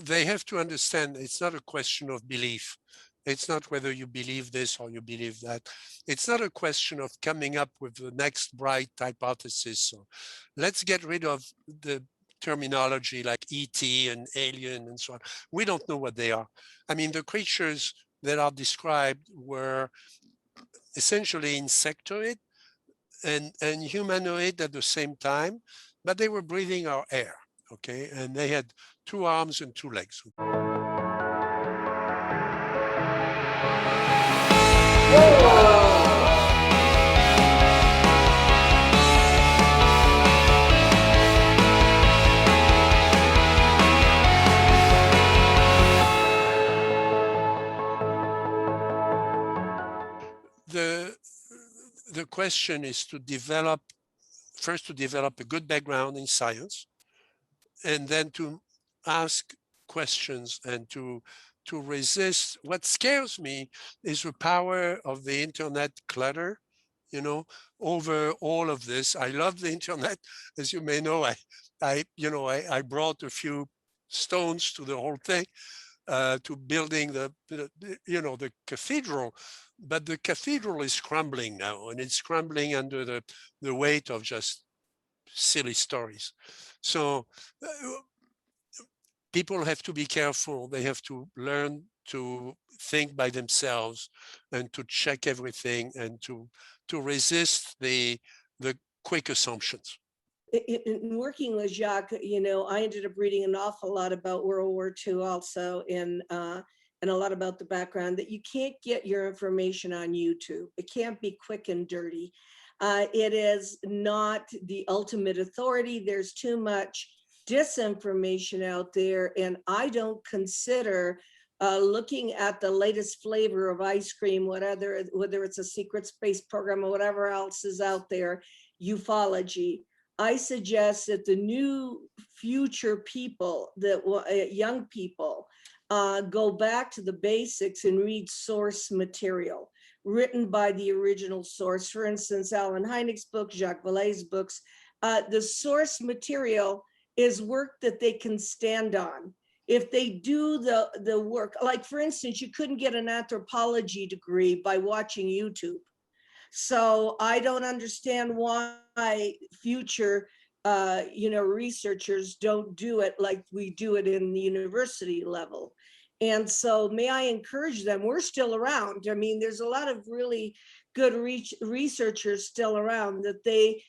they have to understand it's not a question of belief. It's not whether you believe this or you believe that. It's not a question of coming up with the next bright hypothesis. So let's get rid of the terminology like ET and alien and so on. We don't know what they are. I mean, the creatures that are described were essentially insectoid and humanoid at the same time, but they were breathing our air, okay? And they had 2 arms and 2 legs. The question is to develop, first to develop a good background in science, and then to ask questions and to resist. What scares me is the power of the internet clutter, you know, over all of this. I love the internet. As you may know, I brought a few stones to the whole thing, to building the cathedral, but the cathedral is crumbling now, and it's crumbling under the weight of just silly stories. So people have to be careful. They have to learn to think by themselves and to check everything and to resist the quick assumptions. In working with Jacques, I ended up reading an awful lot about World War II also, and a lot about the background, that you can't get your information on YouTube. It can't be quick and dirty. It is not the ultimate authority. There's too much disinformation out there, and I don't consider looking at the latest flavor of ice cream, whether it's a secret space program or whatever else is out there, ufology. I suggest that the new future people, that young people, go back to the basics and read source material written by the original source. For instance, Alan Hynek's book, Jacques Vallée's books. The source material is work that they can stand on. If they do the work, like for instance, you couldn't get an anthropology degree by watching YouTube. So I don't understand why future researchers don't do it like we do it in the university level. And so may I encourage them, we're still around. I mean, there's a lot of really good researchers still around, that they,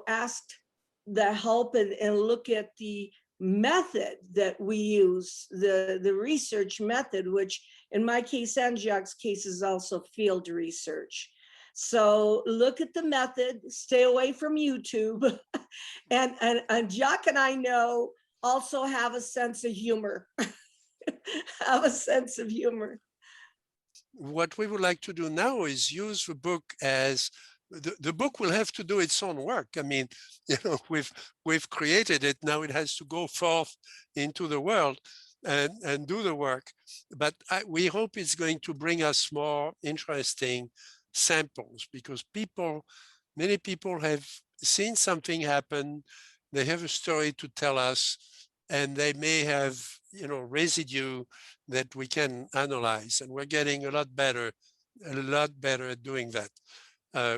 asked the help and look at the method that we use, the research method, which in my case and Jacques' case is also field research. So look at the method, stay away from YouTube. and Jacques and I know also have a sense of humor. Have a sense of humor. What we would like to do now is use the book as the book will have to do its own work. I mean, we've created it. Now it has to go forth into the world and do the work. But we hope it's going to bring us more interesting samples, because many people have seen something happen. They have a story to tell us, and they may have, residue that we can analyze. And we're getting a lot better at doing that.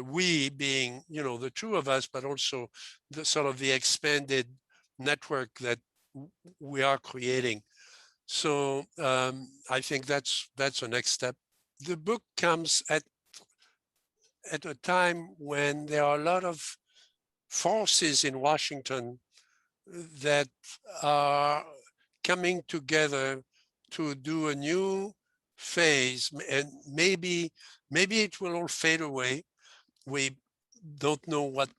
We being, the two of us, but also the sort of the expanded network that we are creating. So I think that's the next step. The book comes at a time when there are a lot of forces in Washington that are coming together to do a new phase, and maybe it will all fade away. We don't know what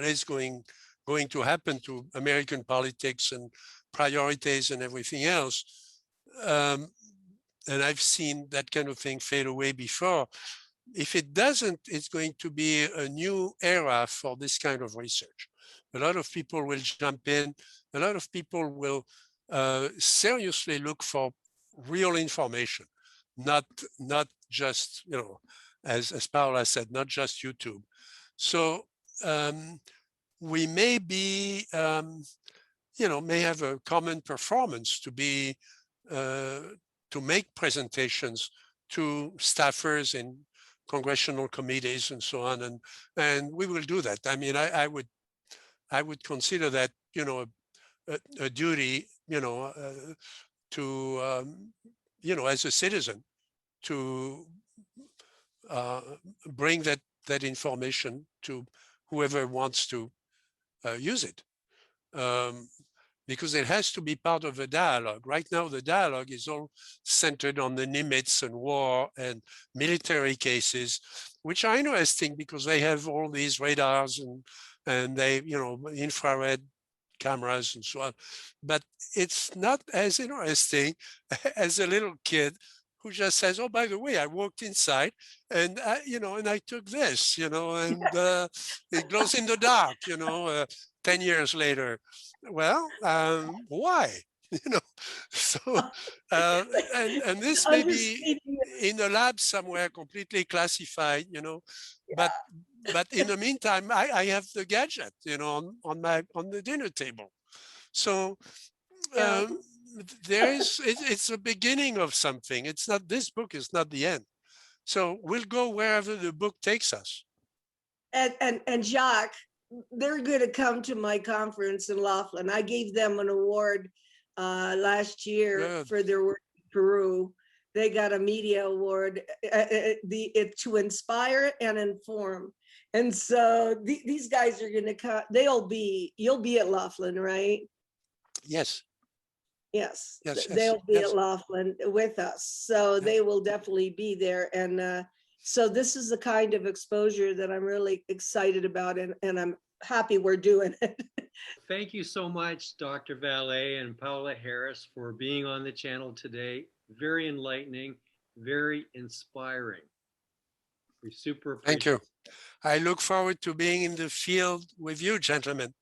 is going to happen to American politics and priorities and everything else. And I've seen that kind of thing fade away before. If it doesn't, it's going to be a new era for this kind of research. A lot of people will jump in. A lot of people will seriously look for real information, not just, as Paola said, not just YouTube. So we may be may have a common performance to be to make presentations to staffers in congressional committees and so on, and we will do that. I mean, I would consider that a duty, to as a citizen to bring that information to whoever wants to use it. Because it has to be part of the dialogue. Right now, the dialogue is all centered on the Nimitz and war and military cases, which are interesting because they have all these radars and they, infrared cameras and so on. But it's not as interesting as a little kid who just says, "Oh, by the way, I walked inside and and I took this, and it glows in the dark, 10 years later." Well, why? So and this may be in a lab somewhere completely classified, but in the meantime, I have the gadget, on the dinner table. So it's the beginning of something. It's not, this book is not the end. So we'll go wherever the book takes us. And Jacques, they're going to come to my conference in Laughlin. I gave them an award last year for their work in Peru. They got a media award to inspire and inform. And so these guys are going to come. You'll be at Laughlin, right? Yes. Yes. Yes. They'll be at Laughlin with us. So they will definitely be there. And so this is the kind of exposure that I'm really excited about, and I'm happy we're doing it. Thank you so much, Dr. Vallée and Paola Harris, for being on the channel today. Very enlightening, very inspiring. We super appreciate it. Thank you. I look forward to being in the field with you, gentlemen.